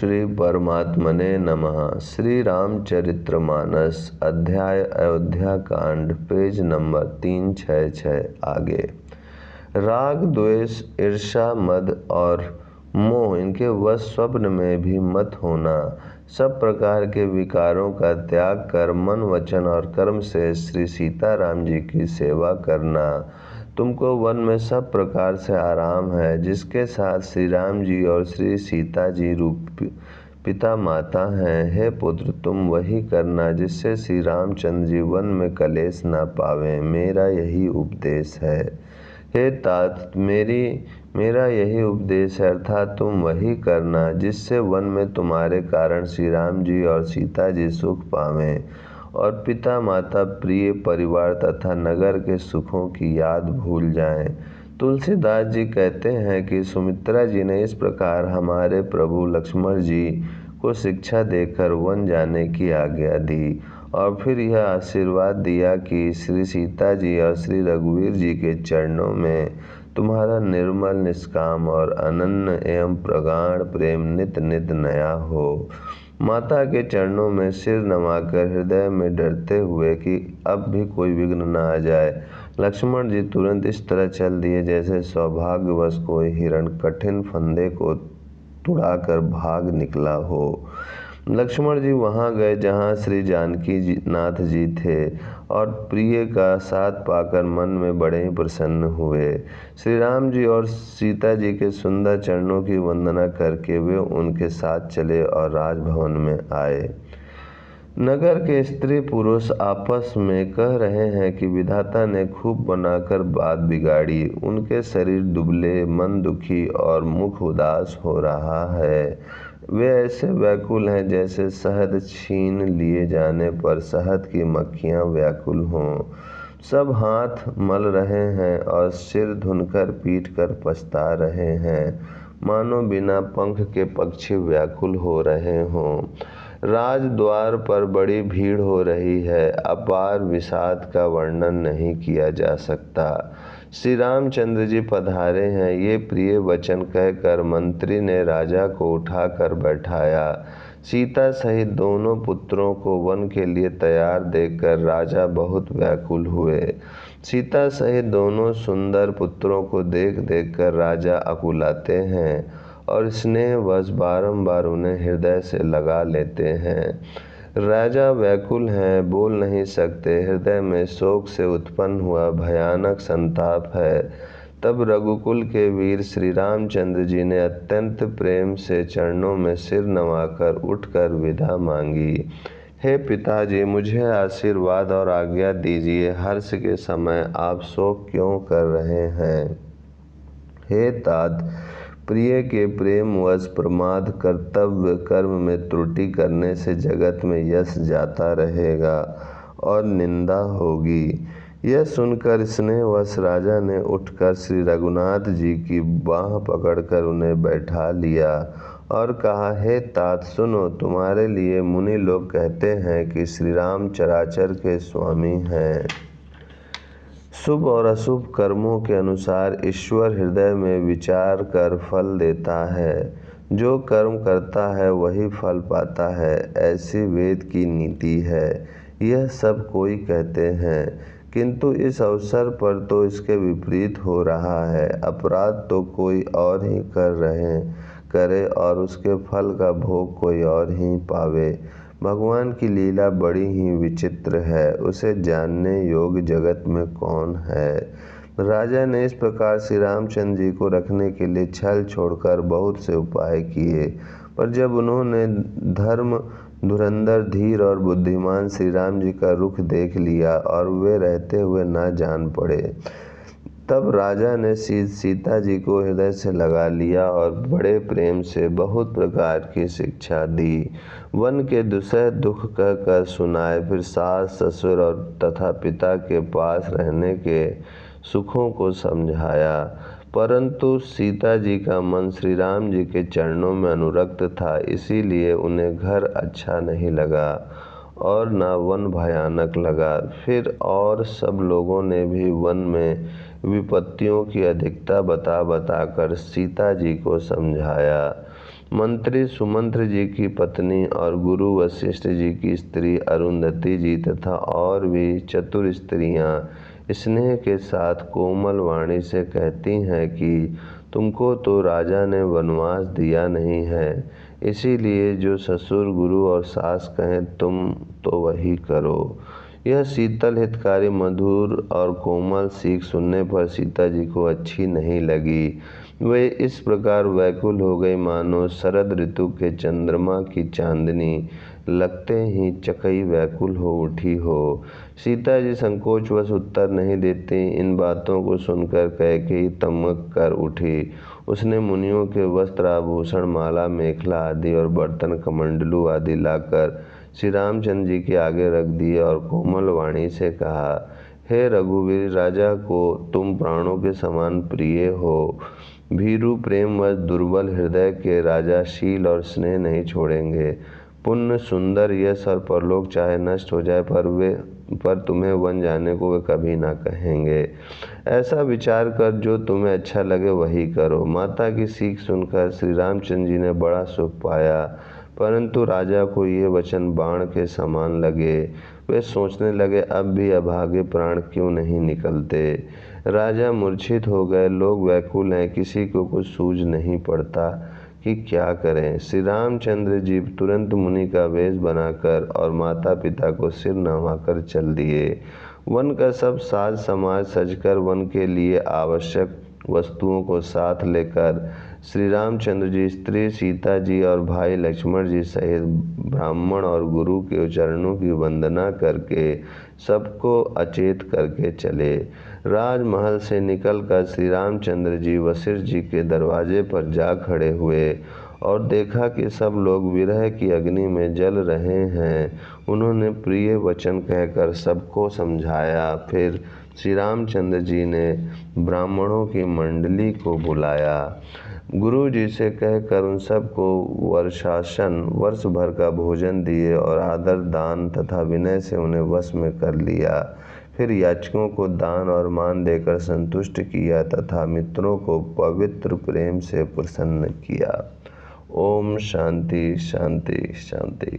श्री परमात्मने नमः। श्री रामचरितमानस अध्याय अयोध्या कांड, पेज नंबर 366। आगे। राग, द्वेष, ईर्ष्या, मद और मोह इनके वश स्वप्न में भी मत होना। सब प्रकार के विकारों का त्याग कर मन, वचन और कर्म से श्री सीताराम जी की सेवा करना। तुमको वन में सब प्रकार से आराम है, जिसके साथ श्री राम जी और श्री सीता जी रूप पिता माता हैं। हे पुत्र, तुम वही करना जिससे श्री रामचंद्र जी वन में कलेश ना पावें। मेरा यही उपदेश है। हे तात, मेरा यही उपदेश है, अर्थात तुम वही करना जिससे वन में तुम्हारे कारण श्री राम जी और सीता जी सुख पावें और पिता माता, प्रिय परिवार तथा नगर के सुखों की याद भूल जाएं। तुलसीदास जी कहते हैं कि सुमित्रा जी ने इस प्रकार हमारे प्रभु लक्ष्मण जी को शिक्षा देकर वन जाने की आज्ञा दी और फिर यह आशीर्वाद दिया कि श्री सीता जी और श्री रघुवीर जी के चरणों में तुम्हारा निर्मल, निष्काम और अनन्य एवं प्रगाढ़ प्रेम नित नित नया हो। माता के चरणों में सिर नवाकर हृदय में डरते हुए कि अब भी कोई विघ्न न आ जाए, लक्ष्मण जी तुरंत इस तरह चल दिए जैसे सौभाग्यवश कोई हिरण कठिन फंदे को तुड़ाकर भाग निकला हो। लक्ष्मण जी वहां गए जहां श्री जानकी नाथ जी थे और प्रिय का साथ पाकर मन में बड़े ही प्रसन्न हुए। श्री राम जी और सीता जी के सुंदर चरणों की वंदना करके वे उनके साथ चले और राजभवन में आए। नगर के स्त्री पुरुष आपस में कह रहे हैं कि विधाता ने खूब बनाकर बात बिगाड़ी। उनके शरीर दुबले, मन दुखी और मुख उदास हो रहा है। वे ऐसे व्याकुल हैं जैसे शहद छीन लिए जाने पर शहद की मक्खियां व्याकुल हों। सब हाथ मल रहे हैं और सिर धुनकर पीट कर पछता रहे हैं, मानो बिना पंख के पक्षी व्याकुल हो रहे हों। राजद्वार पर बड़ी भीड़ हो रही है, अपार विषाद का वर्णन नहीं किया जा सकता। श्री रामचंद्र जी पधारे हैं, ये प्रिय वचन कहकर मंत्री ने राजा को उठाकर बैठाया। सीता सहित दोनों पुत्रों को वन के लिए तैयार देखकर राजा बहुत व्याकुल हुए। सीता सहित दोनों सुंदर पुत्रों को देख देख कर राजा अकुलाते हैं और स्नेहवश बारंबार उन्हें हृदय से लगा लेते हैं। राजा व्याकुल हैं, बोल नहीं सकते, हृदय में शोक से उत्पन्न हुआ भयानक संताप है। तब रघुकुल के वीर श्री रामचंद्र जी ने अत्यंत प्रेम से चरणों में सिर नवाकर उठकर विदा मांगी। हे पिताजी, मुझे आशीर्वाद और आज्ञा दीजिए। हर्ष के समय आप शोक क्यों कर रहे हैं? हे तात, प्रिय के प्रेम वश प्रमाद, कर्तव्य कर्म में त्रुटि करने से जगत में यश जाता रहेगा और निंदा होगी। यह सुनकर स्नेहवश राजा ने उठकर श्री रघुनाथ जी की बाह पकड़कर उन्हें बैठा लिया और कहा, हे तात सुनो, तुम्हारे लिए मुनि लोग कहते हैं कि श्री राम चराचर के स्वामी हैं। शुभ और अशुभ कर्मों के अनुसार ईश्वर हृदय में विचार कर फल देता है। जो कर्म करता है वही फल पाता है, ऐसी वेद की नीति है। यह सब कोई कहते हैं, किंतु इस अवसर पर तो इसके विपरीत हो रहा है। अपराध तो कोई और ही करे और उसके फल का भोग कोई और ही पावे। भगवान की लीला बड़ी ही विचित्र है, उसे जानने योग्य जगत में कौन है। राजा ने इस प्रकार श्री रामचंद्र जी को रखने के लिए छल छोड़कर बहुत से उपाय किए, पर जब उन्होंने धर्म धुरंधर, धीर और बुद्धिमान श्री राम जी का रुख देख लिया और वे रहते हुए न जान पड़े, तब राजा ने सीता जी को हृदय से लगा लिया और बड़े प्रेम से बहुत प्रकार की शिक्षा दी। वन के दुसह दुख कहकर सुनाए, फिर सास, ससुर और तथा पिता के पास रहने के सुखों को समझाया। परंतु सीता जी का मन श्री राम जी के चरणों में अनुरक्त था, इसीलिए उन्हें घर अच्छा नहीं लगा और न वन भयानक लगा। फिर और सब लोगों ने भी वन में विपत्तियों की अधिकता बता बताकर सीता जी को समझाया। मंत्री सुमंत्र जी की पत्नी और गुरु वशिष्ठ जी की स्त्री अरुंधति जी तथा और भी चतुर स्त्रियां स्नेह के साथ कोमल वाणी से कहती हैं कि तुमको तो राजा ने वनवास दिया नहीं है, इसीलिए जो ससुर गुरु और सास कहें तुम तो वही करो। यह शीतल हितकारी मधुर और कोमल सीख सुनने पर सीता जी को अच्छी नहीं लगी। वे इस प्रकार व्याकुल हो गई मानो शरद ऋतु के चंद्रमा की चांदनी लगते ही चकई व्याकुल हो उठी हो। सीता जी संकोचवश उत्तर नहीं देती। इन बातों को सुनकर कैकेयी तमक कर उठी। उसने मुनियों के वस्त्र आभूषण माला मेखला आदि और बर्तन कमंडलू आदि लाकर श्री रामचंद्र जी के आगे रख दिए और कोमल वाणी से कहा, हे रघुवीर, राजा को तुम प्राणों के समान प्रिय हो। भीरु प्रेमवश दुर्बल हृदय के राजा शील और स्नेह नहीं छोड़ेंगे। पुण्य, सुंदर, यश और परलोक चाहे नष्ट हो जाए पर तुम्हें वन जाने को वे कभी ना कहेंगे। ऐसा विचार कर जो तुम्हें अच्छा लगे वही करो। माता की सीख सुनकर श्री रामचंद्र जी ने बड़ा सुख पाया, परंतु राजा को ये वचन बाण के समान लगे। वे सोचने लगे अब भी अभागे प्राण क्यों नहीं निकलते। राजा मूर्छित हो गए। लोग व्याकुल हैं, किसी को कुछ सूझ नहीं पड़ता कि क्या करें। श्री रामचंद्र जी तुरंत मुनि का वेश बनाकर और माता पिता को सिर नवाकर चल दिए। वन का सब साज समाज सजकर वन के लिए आवश्यक वस्तुओं को साथ लेकर श्री रामचंद्र जी स्त्री सीता जी और भाई लक्ष्मण जी सहित ब्राह्मण और गुरु के चरणों की वंदना करके सबको अचेत करके चले। राजमहल से निकलकर श्री रामचंद्र जी वशिष्ठ जी के दरवाजे पर जा खड़े हुए और देखा कि सब लोग विरह की अग्नि में जल रहे हैं। उन्होंने प्रिय वचन कहकर सबको समझाया। फिर श्री रामचंद्र जी ने ब्राह्मणों की मंडली को बुलाया। गुरु जी से कहकर उन सबको वर्षासन वर्ष भर का भोजन दिए और आदर दान तथा विनय से उन्हें वश में कर लिया। फिर याचकों को दान और मान देकर संतुष्ट किया तथा मित्रों को पवित्र प्रेम से प्रसन्न किया। ओम शांति शांति शांति।